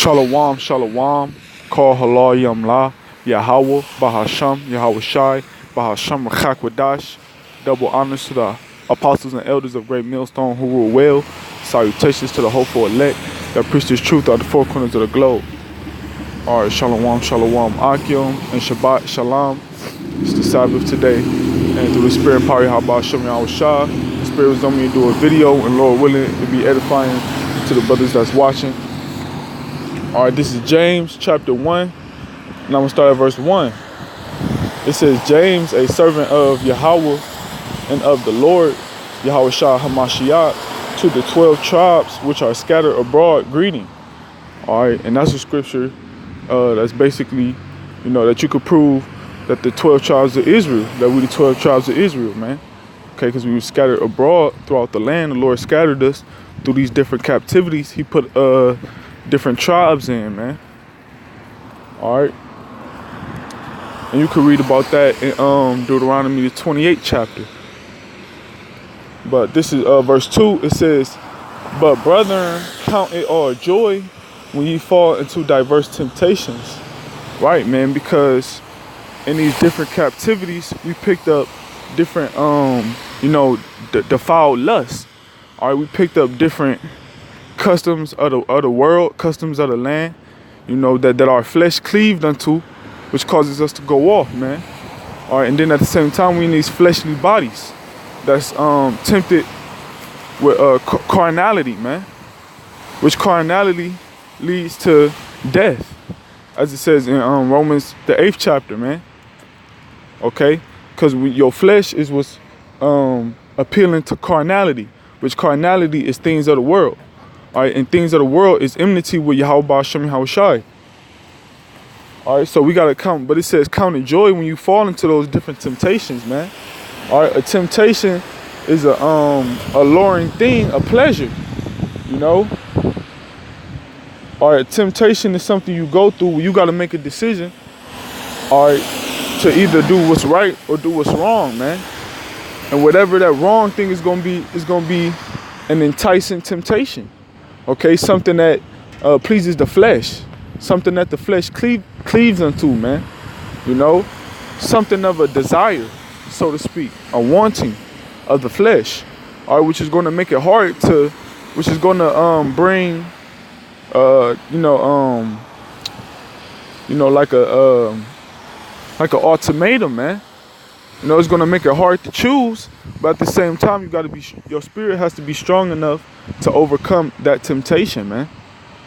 Shalom, shalom, call halal yamla, Yahweh, Bahasham, Yahweh Shai, Bahasham Rachakwadash. Double honors to the apostles and elders of Great Millstone who rule well. Salutations to the hopeful elect that preach this truth out the four corners of the globe. Alright, shalom, shalom, Akim, and Shabbat, shalom. It's the Sabbath today. And through the Spirit and power of Hashem Yahweh Shai, the Spirit was on me to do a video, and Lord willing, it'll be edifying to the brothers that's watching. Alright, this is James chapter 1, and I'm going to start at verse 1. It says, James, a servant of Yahweh and of the Lord, Yahweh Shah HaMashiach, to the 12 tribes which are scattered abroad, greeting. Alright, and that's a scripture that's basically, that you could prove that the 12 tribes of Israel, that we the 12 tribes of Israel, man. Okay, because we were scattered abroad throughout the land. The Lord scattered us through these different captivities. He put different tribes in, man. Alright. And you can read about that in Deuteronomy the 28th chapter. But this is verse 2. It says, but brethren, count it all joy when ye fall into diverse temptations. Right, man, because in these different captivities, we picked up different, defiled lusts. Alright, we picked up different customs of the world, customs of the land, that our flesh cleaved unto, which causes us to go off, man. Alright, and then at the same time, we in these fleshly bodies that's tempted with carnality, man. Which carnality leads to death, as it says in Romans the 8th chapter, man. Okay, because your flesh is what's appealing to carnality, which carnality is things of the world. All right, and things of the world is enmity with Yahweh Hashem Yahweh Shai. All right, so we gotta count, but it says count it joy when you fall into those different temptations, man. All right, a temptation is a alluring thing, a pleasure, All right, temptation is something you go through where you gotta make a decision. All right, to either do what's right or do what's wrong, man. And whatever that wrong thing is gonna be an enticing temptation. Okay, something that pleases the flesh, something that the flesh cleaves unto, man. Something of a desire, so to speak, a wanting of the flesh. All right, which is going to make it hard to, which is going to bring, like a ultimatum, man. It's going to make it hard to choose, but at the same time, your spirit has to be strong enough to overcome that temptation, man.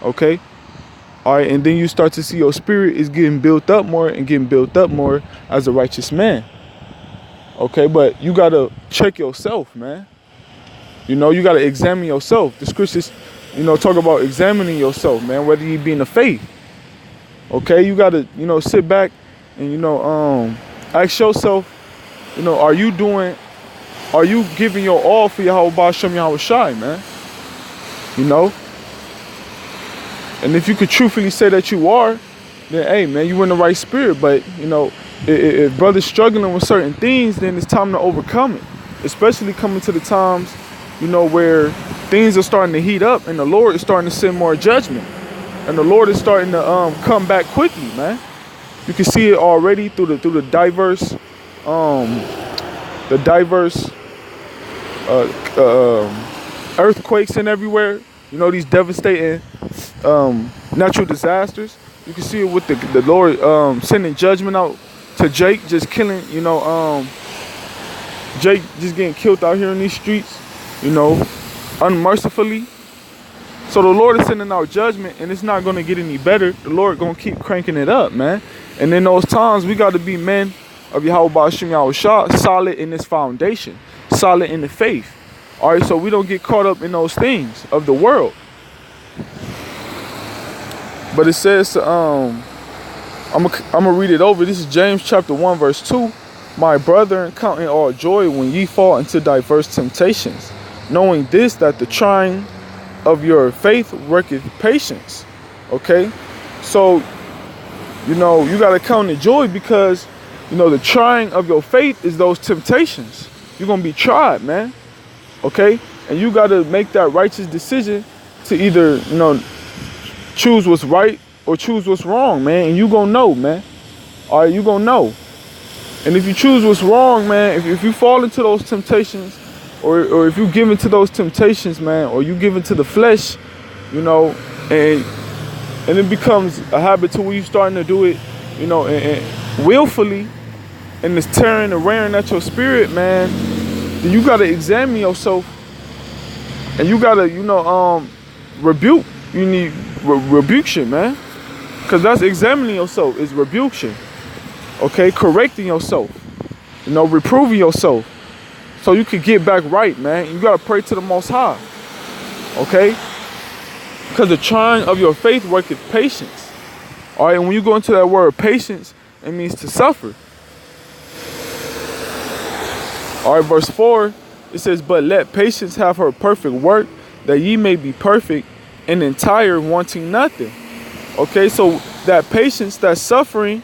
Okay? All right, and then you start to see your spirit is getting built up more and getting built up more as a righteous man. Okay, but you got to check yourself, man. You got to examine yourself. The scriptures, talk about examining yourself, man, whether you be in the faith. Okay, you got to, sit back and, ask yourself, are you giving your all for Yahweh Hashem Yahweh Shai, man? And if you could truthfully say that you are, then hey, man, you in the right spirit. But, if brothers struggling with certain things, then it's time to overcome it. Especially coming to the times, where things are starting to heat up and the Lord is starting to send more judgment. And the Lord is starting to come back quickly, man. You can see it already through the diverse earthquakes and everywhere. These devastating natural disasters. You can see it with the Lord sending judgment out to Jake, just killing, Jake just getting killed out here in these streets, unmercifully. So the Lord is sending out judgment, and it's not going to get any better. The Lord going to keep cranking it up, man. And in those times, we got to be men of Yahweh Hashem Yahweh Shah, solid in this foundation, solid in the faith. All right, so we don't get caught up in those things of the world. But it says, I'm gonna read it over. This is James chapter 1, verse 2. My brethren, count it all joy when ye fall into diverse temptations, knowing this, that the trying of your faith worketh patience. Okay, so you gotta count it joy because the trying of your faith is those temptations. You're gonna be tried, man. Okay, and you gotta make that righteous decision to either choose what's right or choose what's wrong, man. And you gonna know, man. All right, you gonna know. And if you choose what's wrong, man, if you fall into those temptations, or if you give into those temptations, man, or you give into the flesh, you know, and it becomes a habit to where you starting to do it, you know, and willfully, and it's tearing and wearing at your spirit, man, then you gotta examine yourself, and you gotta, you know, rebuke. You need rebuction, man, because that's examining yourself, is rebuction. Okay, correcting yourself, you know, reproving yourself, so you can get back right, man. You gotta pray to the Most High, okay? Because the trying of your faith worketh patience. All right, and when you go into that word patience, it means to suffer. All right, verse 4, it says, "But let patience have her perfect work, that ye may be perfect and entire, wanting nothing." Okay, so that patience, that suffering,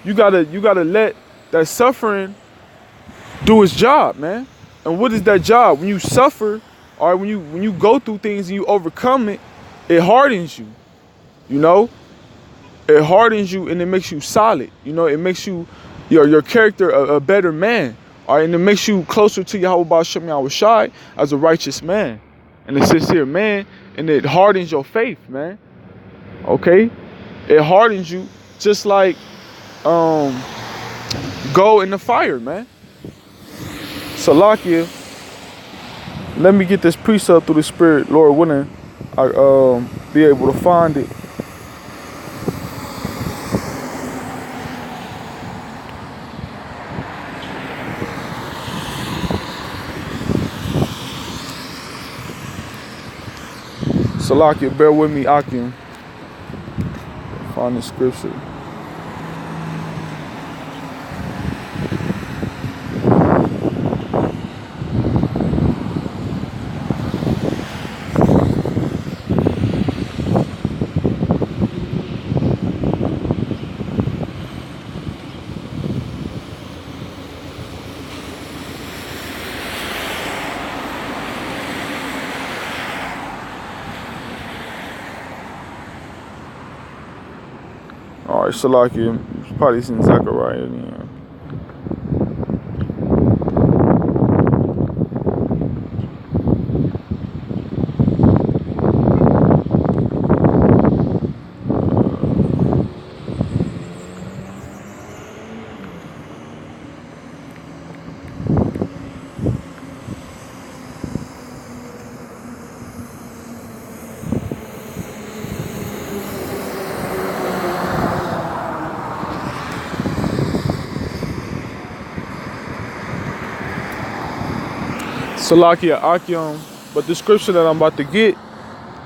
you gotta let that suffering do its job, man. And what is that job? When you suffer, or when you go through things and you overcome it, it hardens you. You know, it hardens you and it makes you solid. You know, it makes you your character a better man. All right, and it makes you closer to Yahweh Ba'ashem Yahushai as a righteous man and a sincere man, and it hardens your faith, man. Okay, it hardens you just like go in the fire, man. Salakia, let me get this precept through the Spirit, Lord willing, I be able to find it. Salakia, bear with me, Akim. Find the scripture. All right, Salakia, probably in Zechariah. Yeah. Salakia Akim, but the scripture that I'm about to get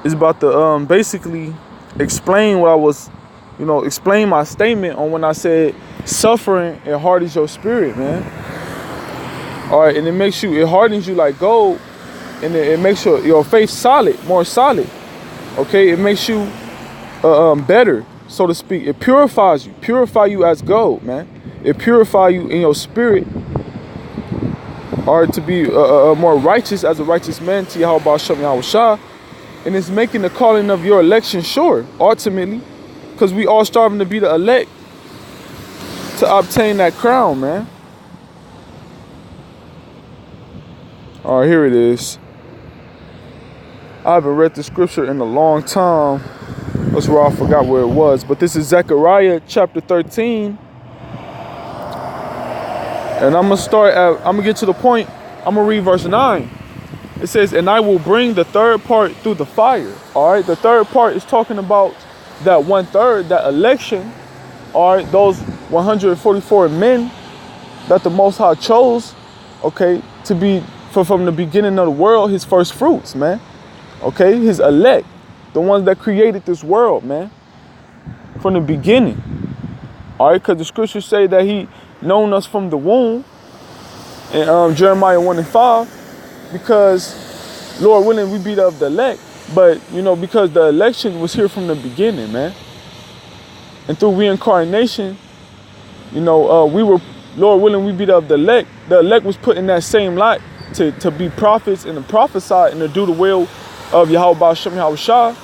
is about to basically explain what I was, you know, explain my statement on when I said suffering, it hardens your spirit, man. All right, and it hardens you like gold, and it makes your faith solid, more solid. Okay, it makes you better, so to speak. It purify you as gold, man. It purify you in your spirit. Or to be more righteous as a righteous man to Yahweh Ba'ashem Yahushua, and it's making the calling of your election sure, ultimately, because we all striving to be the elect to obtain that crown, man. All right, here it is. I haven't read the scripture in a long time. That's where I forgot where it was, but this is Zechariah chapter 13. And I'm gonna get to the point. I'm gonna read verse 9. It says, "And I will bring the third part through the fire." All right, the third part is talking about that 1/3, that election. All right, those 144 men that the Most High chose, okay, to be from the beginning of the world, his first fruits, man. Okay, his elect, the ones that created this world, man, from the beginning. All right, because the scriptures say that he known us from the womb in Jeremiah 1:5, because Lord willing we be of the elect, but you know, because the election was here from the beginning, man, and through reincarnation, you know, we were, Lord willing we be of the elect. The elect was put in that same light to be prophets and to prophesy and to do the will of Yahweh Ba'ashem Yahushua,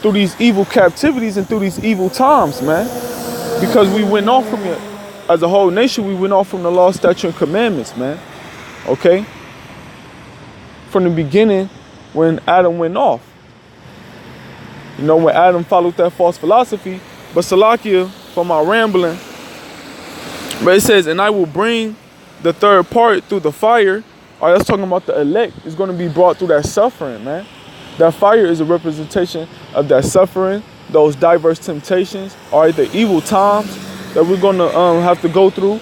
through these evil captivities and through these evil times, man. Because we went off from it. As a whole nation, we went off from the law, statute, and commandments, man. Okay? From the beginning, when Adam went off. You know, when Adam followed that false philosophy. But Salakia, for my rambling, but it says, and I will bring the third part through the fire. All right, that's talking about the elect is going to be brought through that suffering, man. That fire is a representation of that suffering, those diverse temptations, all right, the evil times that we're going to have to go through.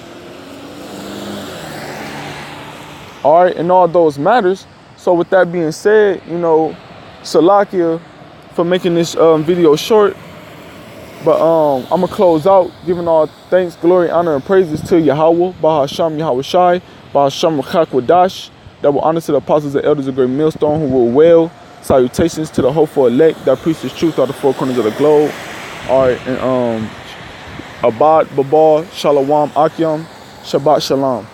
All right, and all those matters. So with that being said, you know, Salakia for making this video short. But I'm going to close out giving all thanks, glory, honor, and praises to Yahweh, Bahasham, Yahweh Shai, Bahasham, Chakwadash. Double honor to the apostles and elders of Great Millstone who rule well. Salutations to the hopeful elect that preach His truth out the four corners of the globe. All right, and Abad, Babal, Shalom, Akyam, Shabbat Shalom.